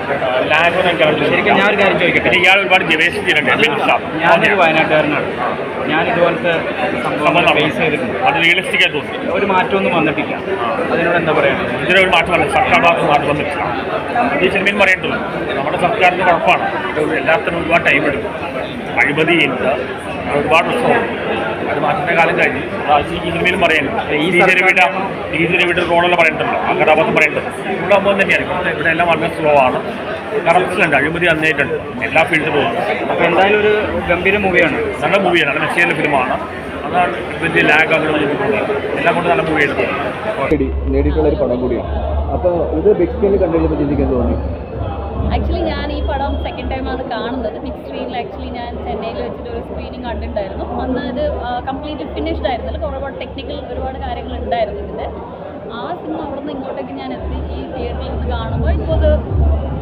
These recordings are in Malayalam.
ശരിക്കും ഞാൻ ഒരു കാര്യം ചോദിക്കട്ടെ, ഇയാൾ ഒരുപാട് വേസ്റ്റ് ചെയ്തിട്ടുണ്ട്. ഞാനൊരു വയനാട്ടുകാരനാണ്. ഞാൻ ഇതുപോലത്തെ സംഭവങ്ങൾ ഫേസ് ചെയ്തിട്ടുണ്ട്. അത് റിയലിസ്റ്റിക് ആയിട്ട് തോന്നി. ഒരു മാറ്റമൊന്നും വന്നിട്ടില്ല. അതിനോട് എന്താ പറയുക? ഇതിനൊരു മാറ്റമല്ല, സർക്കാർ ഭാഗത്ത് മാറ്റം വന്നിട്ടില്ല. ഈ സിനിമയിൽ പറയേണ്ടത് നമ്മുടെ സർക്കാരിൻ്റെ കുഴപ്പമാണ്. എല്ലാത്തിനും ഒരുപാട് ടൈം എടുക്കും, അഴിമതിയുണ്ട്, ഒരുപാട് പ്രശ്നമുണ്ട്. അത് മാറ്റുന്ന കാലം കഴിഞ്ഞ് ഈ സിനിമയിലും പറയുന്നുണ്ട്. ഈ ചെറിയ റോഡെല്ലാം പറയുന്നുണ്ടല്ലോ, ആ കഥാപാത്രം പറയുന്നുണ്ട്. ഇവിടെ ആകുമ്പോൾ തന്നെയാണ് ഇവിടെ എല്ലാം വളരെ സ്ലോ ആണ്. കറപ്ഷനുണ്ട്, അഴിമതി നന്നായിട്ടുണ്ട്, എല്ലാ ഫീൽഡിലും പോകുന്നു. അപ്പോൾ എന്തായാലും ഒരു ഗംഭീര മൂവിയാണ്, നല്ല മൂവിയാണ്, നല്ല മെസ്സേജുള്ള ഫിലിമാണ്. അതാണ് ഇതിൻ്റെ ലാഗ് അങ്ങനെ എല്ലാം കൊണ്ട് നല്ല മൂവി എടുത്തത് നേടിയിട്ടുള്ളൊരു പടം കൂടിയാണ്. അപ്പോൾ ഇത് ബിഗ് സ്ക്രീനിൽ കണ്ടുകഴിഞ്ഞപ്പോൾ ചിന്തിക്കാൻ തോന്നി? ആക്ച്വലി ഞാൻ ഈ പടം സെക്കൻഡ് ടൈമാണ് കാണുന്നത്. ബിഗ് സ്ക്രീനിൽ ആക്ച്വലി ഞാൻ ചെന്നൈയിൽ വെച്ചിട്ട് ഒരു സ്ക്രീനിങ് കണ്ടിട്ടുണ്ടായിരുന്നു. അന്ന് ഇത് കംപ്ലീറ്റ് ഫിനിഷ്ഡ് ആയിരുന്നില്ല, ഒരുപാട് ടെക്നിക്കൽ ഒരുപാട് കാര്യങ്ങൾ ഉണ്ടായിരുന്നു ഇതിൻ്റെ. ആ സിനിമ അവിടെ നിന്ന് ഇങ്ങോട്ടേക്ക് ഞാൻ എത്തി ഈ തിയേറ്ററിൽ നിന്ന് കാണുമ്പോൾ it was A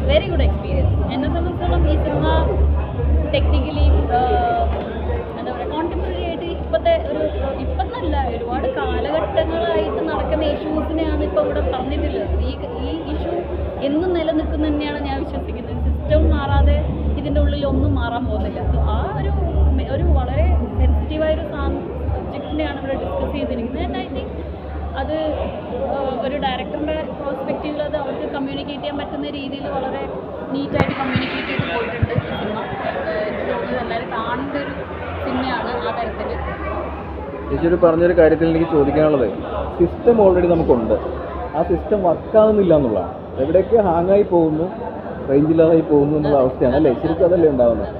very good experience. എന്നെ സംബന്ധിച്ചിടത്തോളം ഈ സിനിമ ടെക്നിക്കലി എന്താ പറയുക, കോണ്ടംപററി ആയിട്ട് ഇപ്പത്തല്ല ഒരുപാട് കാലഘട്ടങ്ങളായിട്ട് നടക്കുന്ന ഇഷ്യൂസിനെയാണ് ഇപ്പോൾ ഇവിടെ പറഞ്ഞിട്ടുള്ളത്. ഈ ഇഷ്യൂ എന്നും നിലനിൽക്കുന്ന തന്നെയാണ് ഞാൻ വിശ്വസിക്കുന്നത്. സിസ്റ്റം മാറാതെ ഇതിൻ്റെ ഉള്ളിൽ ഒന്നും മാറാൻ പോകുന്നില്ല. ആ ഒരു വളരെ സെൻസിറ്റീവായൊരു സബ്ജക്റ്റിനെയാണ് ഇവിടെ ഡിസ്കസ് ചെയ്തിരിക്കുന്നത്. ആൻഡ് ഐ തിങ്ക് അത് ഒരു ഡയറക്ടറിൻ്റെ പ്രോസ്പെക്റ്റീവിൽ അത് അവർക്ക് കമ്മ്യൂണിക്കേറ്റ് ചെയ്യാൻ പറ്റുന്ന രീതിയിൽ വളരെ നീറ്റായിട്ട് കമ്മ്യൂണിക്കേറ്റ് ചെയ്ത് പോയിട്ടുണ്ട് ഈ സിനിമ. എനിക്ക് തോന്നുന്നത് എല്ലാവരും കാണേണ്ട ഒരു സിനിമയാണ് ആ തരത്തിൽ. ചേച്ചി പറഞ്ഞൊരു കാര്യത്തിൽ എനിക്ക് ചോദിക്കാനുള്ളത്, സിസ്റ്റം ഓൾറെഡി നമുക്കുണ്ട്, ആ സിസ്റ്റം വർക്കാവുന്നില്ല എന്നുള്ളതാണ്. എവിടെയൊക്കെ ഹാങ്ങായി പോകുന്നു, റേഞ്ചില്ലാതായി പോകുന്നു എന്നുള്ള അവസ്ഥയാണ് അല്ലേ? ശരിക്കും അതല്ലേ ഉണ്ടാകുന്നത്?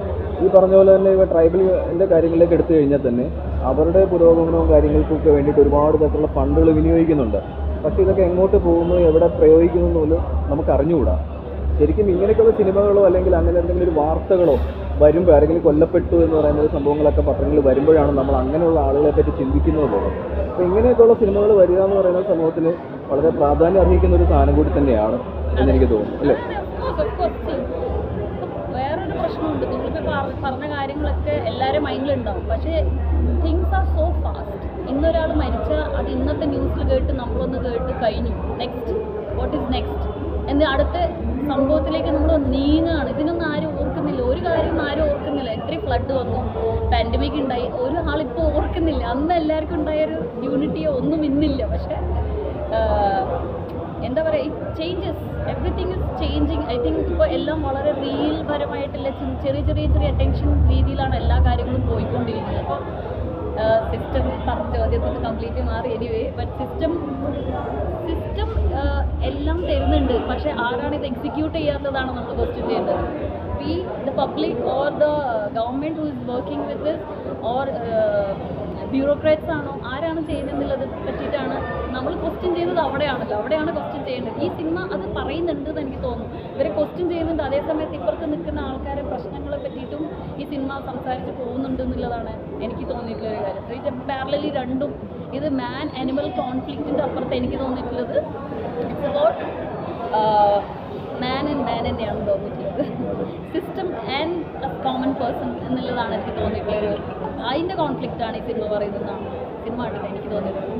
ഈ പറഞ്ഞ പോലെ തന്നെ ഇവ ട്രൈബലിൻ്റെ കാര്യങ്ങളിലേക്ക് എടുത്തു കഴിഞ്ഞാൽ തന്നെ അവരുടെ പുരോഗമനവും കാര്യങ്ങൾക്കൊക്കെ വേണ്ടിയിട്ട് ഒരുപാട് തരത്തിലുള്ള ഫണ്ടുകൾ വിനിയോഗിക്കുന്നുണ്ട്. പക്ഷേ ഇതൊക്കെ എങ്ങോട്ട് പോകുന്നു, എവിടെ പ്രയോഗിക്കുന്നു എന്നുള്ളത് നമുക്ക് അറിഞ്ഞുകൂടാ. ശരിക്കും ഇങ്ങനെയൊക്കെയുള്ള സിനിമകളോ അല്ലെങ്കിൽ അങ്ങനെ എന്തെങ്കിലും ഒരു വാർത്തകളോ വരുമ്പോൾ ആരെങ്കിലും കൊല്ലപ്പെട്ടു എന്ന് പറയുന്ന ഒരു സംഭവങ്ങളൊക്കെ പത്രങ്ങളിൽ വരുമ്പോഴാണ് നമ്മൾ അങ്ങനെയുള്ള ആളുകളെ പറ്റി ചിന്തിക്കുന്നത് പോലെ. അപ്പോൾ ഇങ്ങനെയൊക്കെയുള്ള സിനിമകൾ വരിക എന്ന് പറയുന്ന സമൂഹത്തിന് വളരെ പ്രാധാന്യം അർഹിക്കുന്ന ഒരു സാധനം കൂടി തന്നെയാണ് എന്നെനിക്ക് തോന്നുന്നു അല്ലേ? വേറൊരു പ്രശ്നമുണ്ട്, നിങ്ങളിപ്പോൾ പറഞ്ഞ കാര്യങ്ങളൊക്കെ എല്ലാവരും മൈൻഡിലുണ്ടാവും. പക്ഷേ തിങ്സ് ആർ സോ ഫാസ്റ്റ്. ഇന്നൊരാൾ മരിച്ചാൽ അത് ഇന്നത്തെ ന്യൂസിൽ കേട്ട് നമ്മളൊന്ന് കേട്ട് കഴിഞ്ഞു, നെക്സ്റ്റ് വാട്ട് ഈസ് നെക്സ്റ്റ് എന്ന് അടുത്ത സംഭവത്തിലേക്ക് നമ്മൾ നീങ്ങുകയാണ്. ഇതിനൊന്നും ആരും ഓർക്കുന്നില്ല, ഒരു കാര്യം ആരും ഓർക്കുന്നില്ല. എത്ര ഫ്ലഡ് വന്നു, പാൻഡമിക് ഉണ്ടായി, ഒരു ആളിപ്പോൾ ഓർക്കുന്നില്ല. അന്ന് എല്ലാവർക്കും ഉണ്ടായൊരു യൂണിറ്റിയോ ഒന്നും ഇന്നില്ല. പക്ഷേ എന്താ പറയുക, changes, everything is changing. I think ഇപ്പോൾ എല്ലാം വളരെ റീൽ പരമായിട്ടുള്ള ചെറിയ അറ്റൻഷൻ രീതിയിലാണ് എല്ലാ കാര്യങ്ങളും പോയിക്കൊണ്ടിരിക്കുന്നത്. അപ്പോൾ സിസ്റ്റം പറഞ്ഞ ചോദ്യത്തിന് കംപ്ലീറ്റ് മാറി എനിവേ. ബട്ട് സിസ്റ്റം എല്ലാം തരുന്നുണ്ട്, പക്ഷേ ആരാണ് ഇത് എക്സിക്യൂട്ട് ചെയ്യാത്തതാണ് നമ്മൾ ക്വസ്റ്റ്യൻ ചെയ്യേണ്ടത്. The public or the government who is working with this or bureaucrats ആണോ, ആരാണ് ചെയ്യുന്നതെന്നുള്ളത് പറ്റിയിട്ടാണ് നമ്മൾ ക്വസ്റ്റ്യൻ ചെയ്യുന്നത്. അവിടെയാണ് ക്വസ്റ്റ്യൻ ചെയ്യേണ്ടത്. ഈ സിനിമ അത് പറയുന്നുണ്ട് എന്ന് എനിക്ക് തോന്നുന്നു. ഇവരെ ക്വസ്റ്റ്യൻ ചെയ്യുന്നുണ്ട്, അതേസമയത്ത് ഇപ്പുറത്ത് നിൽക്കുന്ന ആൾക്കാരെ പ്രശ്നങ്ങളെ പറ്റിയിട്ടും ഈ സിനിമ സംസാരിച്ച് പോകുന്നുണ്ട് എന്നുള്ളതാണ് എനിക്ക് തോന്നിയിട്ടുള്ളൊരു കാര്യം. ഇത് പാരലലി രണ്ടും, ഇത് മാൻ ആനിമൽ കോൺഫ്ലിക്റ്റിൻ്റെ അപ്പുറത്ത് എനിക്ക് തോന്നിയിട്ടുള്ളത് ഇറ്റ്സ് അബൌട്ട് മാൻ തന്നെയാണ് തോന്നിയിട്ടുള്ളത്. System and A common person എന്നുള്ളതാണ് എനിക്ക് തോന്നിയിട്ടുള്ളൊരു, അതിൻ്റെ കോൺഫ്ലിക്റ്റാണ് ഈ സിനിമ പറയുന്നതെന്നാണ് സിനിമ കണ്ടിട്ട് എനിക്ക് തോന്നിയിട്ടുള്ളത്.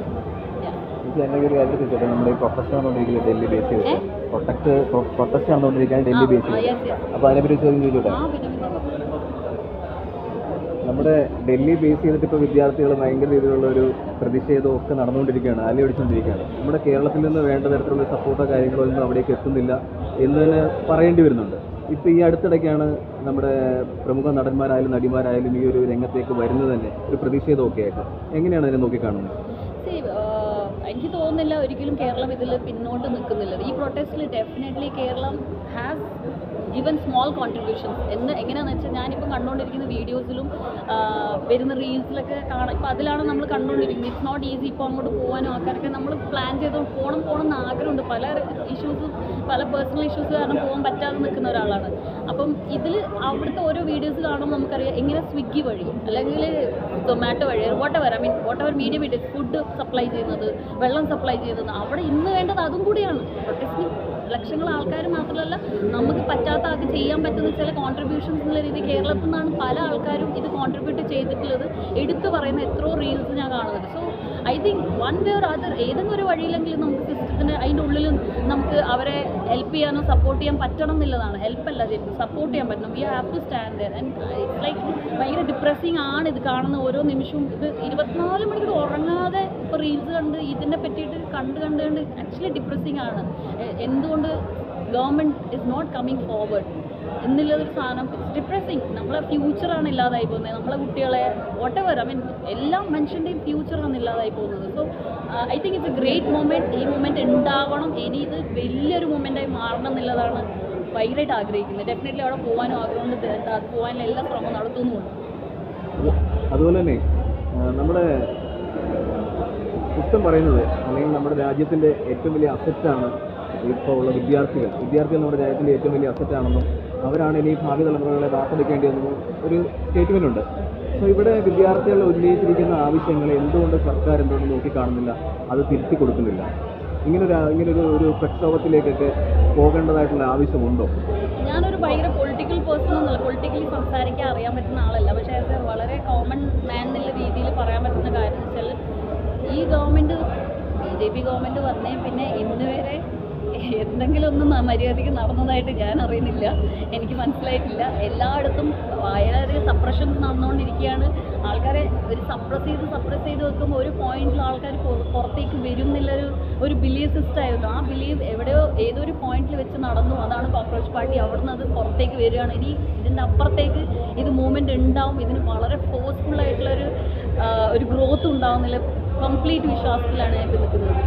നമ്മുടെ പ്രൊട്ടസ്റ്റ് നടന്നുകൊണ്ടിരിക്കുന്നത് ഡൽഹി ബേസ് ചെയ്തിട്ട് പ്രൊട്ടസ്റ്റ് നടന്നുകൊണ്ടിരിക്കുകയാണ് ഡൽഹി ബേസ് ചെയ്ത്. അപ്പോൾ അതിനെപ്പറ്റി ചോദ്യം ചോദിച്ചോട്ടെ? നമ്മുടെ ഡൽഹി ബേസ് ചെയ്തിട്ട് ഇപ്പോൾ വിദ്യാർത്ഥികൾ ഭയങ്കര രീതിയിലുള്ള ഒരു പ്രതിഷേധവും ഒക്കെ നടന്നുകൊണ്ടിരിക്കുകയാണ്, അലയടിച്ചുകൊണ്ടിരിക്കുകയാണ്. നമ്മുടെ കേരളത്തിൽ നിന്ന് വേണ്ട തരത്തിലുള്ള സപ്പോർട്ടോ കാര്യങ്ങളോ ഒന്നും അവിടേക്ക് എത്തുന്നില്ല എന്ന് തന്നെ പറയേണ്ടി വരുന്നുണ്ട്. ഇപ്പോൾ ഈ അടുത്തിടയ്ക്കാണ് നമ്മുടെ പ്രമുഖ നടന്മാരായാലും നടിമാരായാലും ഈ ഒരു രംഗത്തേക്ക് വരുന്നത് തന്നെ ഒരു പ്രതിഷേധമൊക്കെ ആയിട്ട്. എങ്ങനെയാണ് അതിനെ നോക്കിക്കാണുന്നത്? എനിക്ക് തോന്നുന്നില്ല ഒരിക്കലും കേരളം ഇതിൽ പിന്നോട്ട് നിൽക്കുന്നില്ല. ഈ പ്രൊട്ടസ്റ്റിൽ definitely Keralam has given small contributions. എങ്ങനെയാണെന്ന് വെച്ചാൽ ഞാനിപ്പോൾ കണ്ടുകൊണ്ടിരിക്കുന്ന വീഡിയോസിലും വരുന്ന റീൽസിലൊക്കെ കാണാം. ഇപ്പോൾ അതിലാണ് നമ്മൾ കണ്ടുകൊണ്ടിരിക്കുന്നത്. ഇറ്റ്സ് നോട്ട് ഈസി ഇപ്പോൾ അങ്ങോട്ട് പോകാനും ആൾക്കാരൊക്കെ നമ്മൾ പ്ലാൻ ചെയ്ത് പോകണം എന്ന് ആഗ്രഹമുണ്ട്. പല ഇഷ്യൂസും പല പേഴ്സണൽ ഇഷ്യൂസ് കാരണം പോകാൻ പറ്റാതെ നിൽക്കുന്ന ഒരാളാണ്. അപ്പം ഇതിൽ അവിടുത്തെ ഓരോ വീഡിയോസ് കാണുമ്പോൾ നമുക്കറിയാം എങ്ങനെ സ്വിഗ്ഗി വഴി അല്ലെങ്കിൽ സൊമാറ്റോ വഴി വാട്ട് എവർ മീഡിയം ഇട്ട് ഫുഡ് സപ്ലൈ ചെയ്യുന്നത്, വെള്ളം സപ്ലൈ ചെയ്യുന്നത്, അവിടെ ഇന്ന് വേണ്ടത് അതും കൂടിയാണ്. പ്രൊട്ടസ്റ്റിന് ലക്ഷങ്ങൾ ആൾക്കാർ മാത്രമല്ല, നമുക്ക് പറ്റാത്ത അത് ചെയ്യാൻ പറ്റുന്ന ചില കോൺട്രിബ്യൂഷൻസ് എന്നുള്ള രീതി കേരളത്തിൽ നിന്നാണ് പല ആൾക്കാരും ഇത് കോൺട്രിബ്യൂട്ട് ചെയ്തിട്ടുള്ളത്. എടുത്തു പറയുന്ന എത്രയോ റീൽസ് ഞാൻ കാണുന്നുണ്ട്. So I think one way or other ഏതെങ്കിലും ഒരു വഴിയിലെങ്കിലും നമുക്ക് സിസ്റ്റത്തിന് അതിൻ്റെ ഉള്ളിൽ നമുക്ക് അവരെ ഹെൽപ്പ് ചെയ്യാനോ സപ്പോർട്ട് ചെയ്യാൻ പറ്റണം എന്നുള്ളതാണ്. ഹെൽപ്പല്ല ചെയ്യുന്നത്, സപ്പോർട്ട് ചെയ്യാൻ പറ്റണം. We have to stand there. And it's like ഭയങ്കര ഡിപ്രസിങ് ആണ് ഇത് കാണുന്ന ഓരോ നിമിഷവും. ഇത് 24 മണിക്കൂർ ഉറങ്ങാതെ ഇപ്പോൾ റീൽസ് കണ്ട് ഇതിനെ പറ്റിയിട്ട് കണ്ട് ആക്ച്വലി ഡിപ്രസിങ് ആണ്. എന്തുകൊണ്ട് government is not coming forward എന്നുള്ളൊരു സാധനം ഡിപ്രസിങ്. നമ്മളെ ഫ്യൂച്ചറാണ് ഇല്ലാതായി പോകുന്നത്, നമ്മളെ കുട്ടികളെ വോട്ടെവർ ഐ മീൻ എല്ലാ മനുഷ്യൻ്റെയും ഫ്യൂച്ചറാണ് ഇല്ലാതായി പോകുന്നത്. So I think it's A great moment. ഈ മൊമെൻറ്റ് ഉണ്ടാവണം, ഇനി ഇത് വലിയൊരു മൊമെൻറ്റായി മാറണം എന്നുള്ളതാണ് ഭയങ്കരമായിട്ട് ആഗ്രഹിക്കുന്നത്. ഡെഫിനറ്റ്ലി അവിടെ പോകാനും ആഗ്രഹമുണ്ട്, അത് പോകാനുള്ള എല്ലാ ശ്രമവും നടത്തുന്നുമുണ്ട്. അതുപോലെ തന്നെ നമ്മുടെ സിസ്റ്റം പറയുന്നത്, അല്ലെങ്കിൽ നമ്മുടെ രാജ്യത്തിൻ്റെ ഏറ്റവും വലിയ അസറ്റാണ് ഇപ്പോൾ ഉള്ള വിദ്യാർത്ഥികൾ നമ്മുടെ രാജ്യത്തിൻ്റെ ഏറ്റവും വലിയ അസറ്റാണെന്നും അവരാണ് ഇനി ഭാവി തലമുറകളെ വാർത്തെടുക്കേണ്ടതെന്നും ഒരു സ്റ്റേറ്റ്മെൻ്റ് ഉണ്ട്. സോ ഇവിടെ വിദ്യാർത്ഥികൾ ഉന്നയിച്ചിരിക്കുന്ന ആവശ്യങ്ങൾ എന്തുകൊണ്ട് സർക്കാർ എന്തുകൊണ്ട് നോക്കിക്കാണുന്നില്ല, അത് തിരുത്തി കൊടുക്കുന്നില്ല? ഇങ്ങനൊരു പ്രക്ഷോഭത്തിലേക്കൊക്കെ പോകേണ്ടതായിട്ടുള്ള ആവശ്യമുണ്ടോ? ഞാനൊരു ഭയങ്കര പൊളിറ്റിക്കൽ പേഴ്സൺ എന്നല്ല, പൊളിറ്റിക്കലി സംസാരിക്കാൻ അറിയാൻ പറ്റുന്ന ആളല്ല. പക്ഷേ അത് വളരെ കോമൺ മാൻ എന്നുള്ള രീതിയിൽ പറയാൻ പറ്റുന്ന കാര്യം എന്ന് വെച്ചാൽ, ഈ ഗവൺമെൻറ് BJP ഗവൺമെൻറ് വന്നേ പിന്നെ ഇന്ന് വരെ എന്തെങ്കിലും ഒന്ന് മര്യാദയ്ക്ക് നടന്നതായിട്ട് ഞാൻ അറിയുന്നില്ല, എനിക്ക് മനസ്സിലായിട്ടില്ല. എല്ലായിടത്തും വളരെ സപ്രഷൻസ് നടന്നുകൊണ്ടിരിക്കുകയാണ്. ആൾക്കാരെ ഒരു സപ്രസ് ചെയ്ത് വെക്കുമ്പോൾ ഒരു പോയിന്റിൽ ആൾക്കാർ പുറത്തേക്ക് വരും എന്നുള്ളൊരു ബിലീവ് സിസ്റ്റം ആയിരുന്നു. ആ ബിലീവ് ഏതൊരു പോയിന്റിൽ വെച്ച് നടന്നു, അതാണ് കോക്രോച്ച് പാർട്ടി. അവിടെ നിന്ന് അത് പുറത്തേക്ക് വരികയാണ്. ഇനി ഇതിൻ്റെ അപ്പുറത്തേക്ക് ഇത് മൂവ്മെൻറ്റ് ഉണ്ടാവും, ഇതിന് വളരെ ഫോഴ്സ്ഫുള്ളായിട്ടുള്ളൊരു ഗ്രോത്ത് ഉണ്ടാവുന്നില്ല. കംപ്ലീറ്റ് വിശ്വാസത്തിലാണ് ഞാൻ നിൽക്കുന്നത്.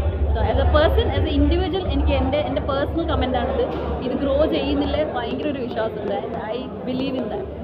As A person, as A individual, എനിക്ക് എൻ്റെ പേഴ്സണൽ കമൻ്റാണിത്. ഇത് ഗ്രോ ചെയ്യുന്നില്ല, ഭയങ്കര ഒരു വിശ്വാസമുണ്ട്. I believe in that.